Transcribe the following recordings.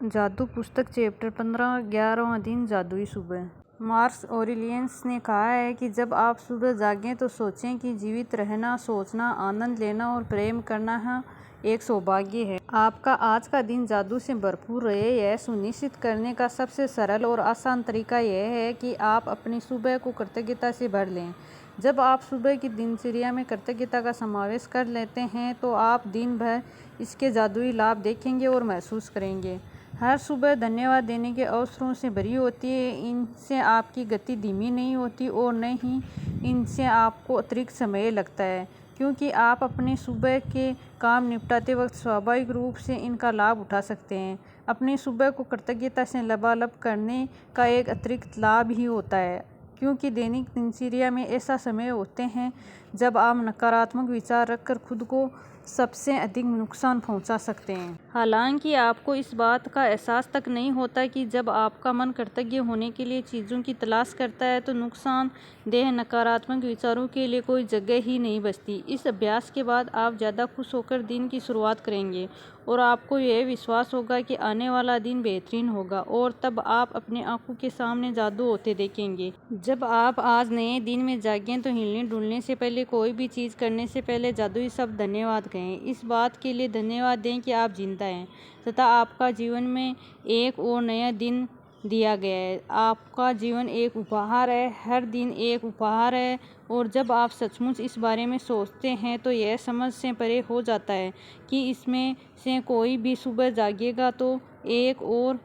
जादू पुस्तक चैप्टर 15 11वां दिन जादुई सुबह। मार्कस ऑरेलियस ने कहा है कि जब आप सुबह जागें तो सोचें कि जीवित रहना, सोचना, आनंद लेना और प्रेम करना एक सौभाग्य है। आपका आज का दिन जादू से भरपूर रहे, यह सुनिश्चित करने का सबसे सरल और आसान तरीका यह है कि आप अपनी सुबह को कृतज्ञता से भर लें। जब आप सुबह की दिनचर्या में कृतज्ञता का समावेश कर लेते हैं तो आप दिन भर इसके जादुई लाभ देखेंगे और महसूस करेंगे। हर सुबह धन्यवाद देने के अवसरों से भरी होती है। इनसे आपकी गति धीमी नहीं होती और न ही इनसे आपको अतिरिक्त समय लगता है, क्योंकि आप अपने सुबह के काम निपटाते वक्त स्वाभाविक रूप से इनका लाभ उठा सकते हैं। अपनी सुबह को कृतज्ञता से लबालब करने का एक अतिरिक्त लाभ ही होता है, क्योंकि दैनिक दिनचर्या में ऐसा समय होते हैं जब आप नकारात्मक विचार रखकर खुद को सबसे अधिक नुकसान पहुंचा सकते हैं। हालांकि आपको इस बात का एहसास तक नहीं होता कि जब आपका मन कृतज्ञ होने के लिए चीज़ों की तलाश करता है तो नुकसानदेह नकारात्मक विचारों के लिए कोई जगह ही नहीं बचती। इस अभ्यास के बाद आप ज़्यादा खुश होकर दिन की शुरुआत करेंगे और आपको यह विश्वास होगा कि आने वाला दिन बेहतरीन होगा, और तब आप अपने आंखों के सामने जादू होते देखेंगे। जब आप आज नए दिन में जागें तो हिलने डुलने से पहले, कोई भी चीज़ करने से पहले जादुई शब्द धन्यवाद कहें। इस बात के लिए धन्यवाद दें कि आप जिंदा हैं तथा आपका जीवन में एक और नया दिन दिया गया है। आपका जीवन एक उपहार है, हर दिन एक उपहार है, और जब आप सचमुच इस बारे में सोचते हैं तो यह समझ से परे हो जाता है कि इसमें से कोई भी सुबह जागेगा तो एक और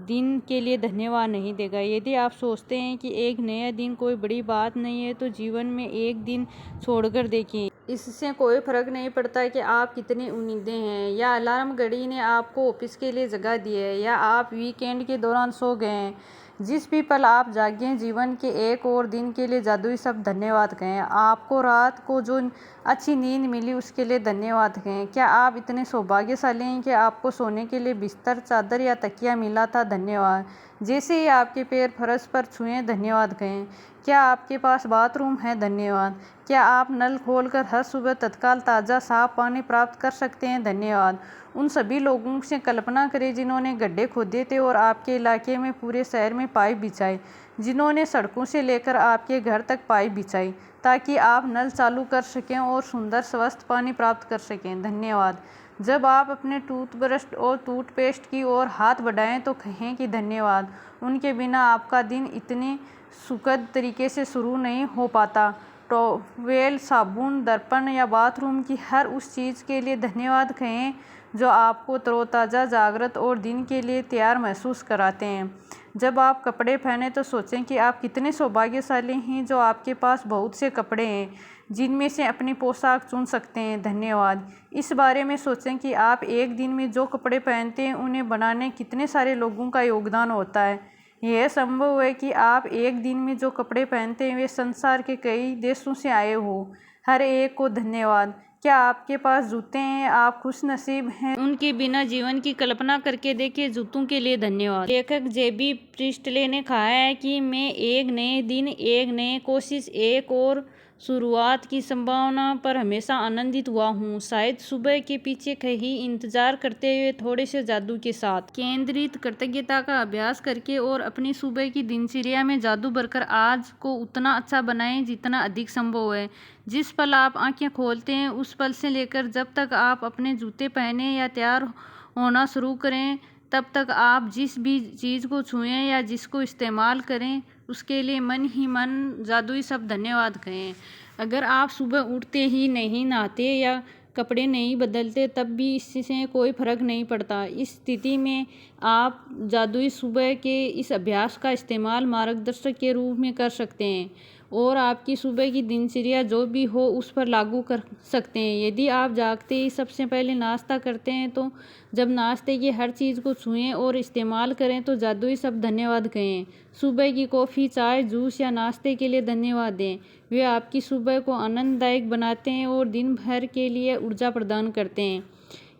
दिन के लिए धन्यवाद नहीं देगा। यदि आप सोचते हैं कि एक नया दिन कोई बड़ी बात नहीं है तो जीवन में एक दिन छोड़कर देखिए। इससे कोई फर्क नहीं पड़ता कि आप कितनी उम्मीदें हैं, या अलार्म घड़ी ने आपको ऑफिस के लिए जगा दी है, या आप वीकेंड के दौरान सो गए हैं। जिस भी पल आप जागें, जीवन के एक और दिन के लिए जादुई शब्द धन्यवाद कहें। आपको रात को जो अच्छी नींद मिली उसके लिए धन्यवाद कहें। क्या आप इतने सौभाग्यशाली हैं कि आपको सोने के लिए बिस्तर, चादर या तकिया मिला था? धन्यवाद। जैसे ही आपके पैर फर्श पर छुएं, धन्यवाद कहें। क्या आपके पास बाथरूम है? धन्यवाद। क्या आप नल खोलकर हर सुबह तत्काल ताज़ा साफ पानी प्राप्त कर सकते हैं? धन्यवाद। उन सभी लोगों से कल्पना करें जिन्होंने गड्ढे खोदे थे और आपके इलाके में, पूरे शहर में पाइप बिछाए, जिन्होंने सड़कों से लेकर आपके घर तक पाइप बिछाई ताकि आप नल चालू कर सकें और सुंदर स्वस्थ पानी प्राप्त कर सकें। धन्यवाद। जब आप अपने टूथब्रश और टूथपेस्ट की ओर हाथ बढ़ाएं तो कहें कि धन्यवाद, उनके बिना आपका दिन इतने सुखद तरीके से शुरू नहीं हो पाता। टॉवेल, साबुन, दर्पण या बाथरूम की हर उस चीज़ के लिए धन्यवाद कहें जो आपको तरोताज़ा, जागृत और दिन के लिए तैयार महसूस कराते हैं। जब आप कपड़े पहने तो सोचें कि आप कितने सौभाग्यशाली हैं जो आपके पास बहुत से कपड़े हैं जिनमें से अपनी पोशाक चुन सकते हैं। धन्यवाद। इस बारे में सोचें कि आप एक दिन में जो कपड़े पहनते हैं उन्हें बनाने कितने सारे लोगों का योगदान होता है। यह संभव है कि आप एक दिन में जो कपड़े पहनते हैं वे संसार के कई देशों से आए हो। हर एक को धन्यवाद। क्या आपके पास जूते हैं? आप खुशनसीब हैं। उनके बिना जीवन की कल्पना करके देखिए। जूतों के लिए धन्यवाद। लेखक जेबी प्रिस्टले ने कहा है कि मैं एक नए दिन, एक नए कोशिश, एक और शुरुआत की संभावना पर हमेशा आनंदित हुआ हूँ। शायद सुबह के पीछे कहीं इंतजार करते हुए थोड़े से जादू के साथ केंद्रित कृतज्ञता का अभ्यास करके और अपनी सुबह की दिनचर्या में जादू भरकर आज को उतना अच्छा बनाएं जितना अधिक संभव है। जिस पल आप आंखें खोलते हैं उस पल से लेकर जब तक आप अपने जूते पहने या तैयार होना शुरू करें, तब तक आप जिस भी चीज़ को छुएं या जिसको इस्तेमाल करें उसके लिए मन ही मन जादुई शब्द धन्यवाद कहें। अगर आप सुबह उठते ही नहीं नहाते या कपड़े नहीं बदलते तब भी इससे कोई फर्क नहीं पड़ता। इस स्थिति में आप जादुई सुबह के इस अभ्यास का इस्तेमाल मार्गदर्शक के रूप में कर सकते हैं और आपकी सुबह की दिनचर्या जो भी हो उस पर लागू कर सकते हैं। यदि आप जागते ही सबसे पहले नाश्ता करते हैं तो जब नाश्ते की हर चीज़ को छुएं और इस्तेमाल करें तो जादुई शब्द धन्यवाद कहें। सुबह की कॉफ़ी, चाय, जूस या नाश्ते के लिए धन्यवाद दें। वे आपकी सुबह को आनंददायक बनाते हैं और दिन भर के लिए ऊर्जा प्रदान करते हैं।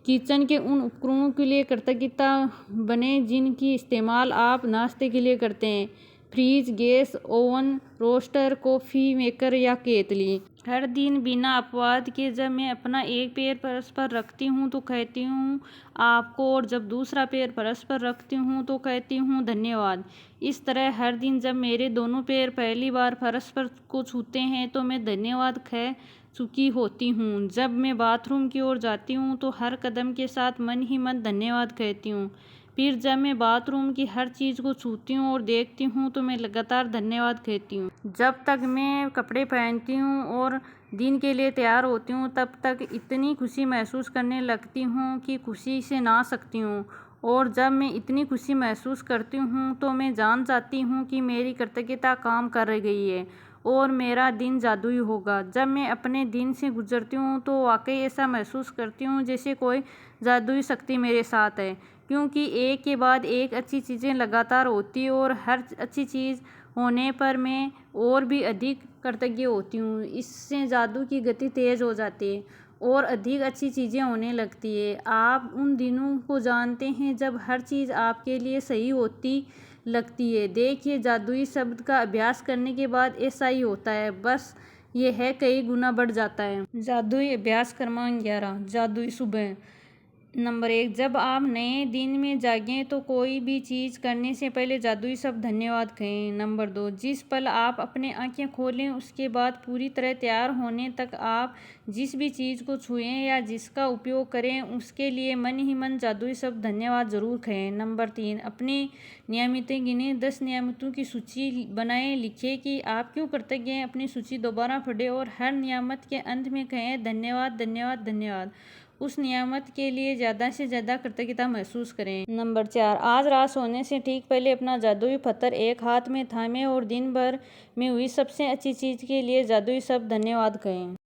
किचन के उन उपकरणों के लिए कृतज्ञता बने जिनकी इस्तेमाल आप नाश्ते के लिए करते हैं। Fridge, gas, oven, roaster, coffee maker या केतली। हर दिन बिना अपवाद के जब मैं अपना एक पैर फर्श पर रखती हूँ तो कहती हूँ आपको, और जब दूसरा पैर फर्श पर रखती हूँ तो कहती हूँ धन्यवाद। इस तरह हर दिन जब मेरे दोनों पैर पहली बार फर्श पर को छूते हैं तो मैं धन्यवाद कह चुकी होती हूँ। जब मैं बाथरूम की ओर जाती हूँ तो हर कदम के साथ मन ही मन धन्यवाद कहती हूँ। फिर जब मैं बाथरूम की हर चीज़ को छूती हूँ और देखती हूँ तो मैं लगातार धन्यवाद कहती हूँ। जब तक मैं कपड़े पहनती हूँ और दिन के लिए तैयार होती हूँ तब तक इतनी खुशी महसूस करने लगती हूँ कि खुशी से ना सकती हूँ। और जब मैं इतनी खुशी महसूस करती हूँ तो मैं जान जाती हूँ कि मेरी कृतज्ञता काम कर गई है और मेरा दिन जादुई होगा। जब मैं अपने दिन से गुजरती हूँ तो वाकई ऐसा महसूस करती हूँ जैसे कोई जादुई शक्ति मेरे साथ है, क्योंकि एक के बाद एक अच्छी चीज़ें लगातार होती और हर अच्छी चीज़ होने पर मैं और भी अधिक कृतज्ञ होती हूँ। इससे जादू की गति तेज़ हो जाती है और अधिक अच्छी चीज़ें होने लगती है। आप उन दिनों को जानते हैं जब हर चीज़ आपके लिए सही होती लगती है। देखिए, जादुई शब्द का अभ्यास करने के बाद ऐसा ही होता है, बस ये है कई गुना बढ़ जाता है। जादुई अभ्यास क्रमांक 11, जादुई सुबह। नंबर 1, जब आप नए दिन में जागें तो कोई भी चीज़ करने से पहले जादुई शब्द धन्यवाद कहें। नंबर 2, जिस पल आप अपने आंखें खोलें उसके बाद पूरी तरह तैयार होने तक आप जिस भी चीज़ को छुएं या जिसका उपयोग करें उसके लिए मन ही मन जादुई शब्द धन्यवाद ज़रूर कहें। नंबर 3, अपनी नियमितें गिनें। 10 नियमितों की सूची बनाएं। लिखें कि आप क्यों कृतज्ञ हैं। अपनी सूची दोबारा पढ़ें और हर नियामत के अंत में कहें धन्यवाद धन्यवाद धन्यवाद। उस नियामत के लिए ज़्यादा से ज़्यादा कृतज्ञता महसूस करें। नंबर 4, आज रात सोने से ठीक पहले अपना जादुई पत्थर एक हाथ में थामें और दिन भर में हुई सबसे अच्छी चीज़ के लिए जादुई शब्द धन्यवाद कहें।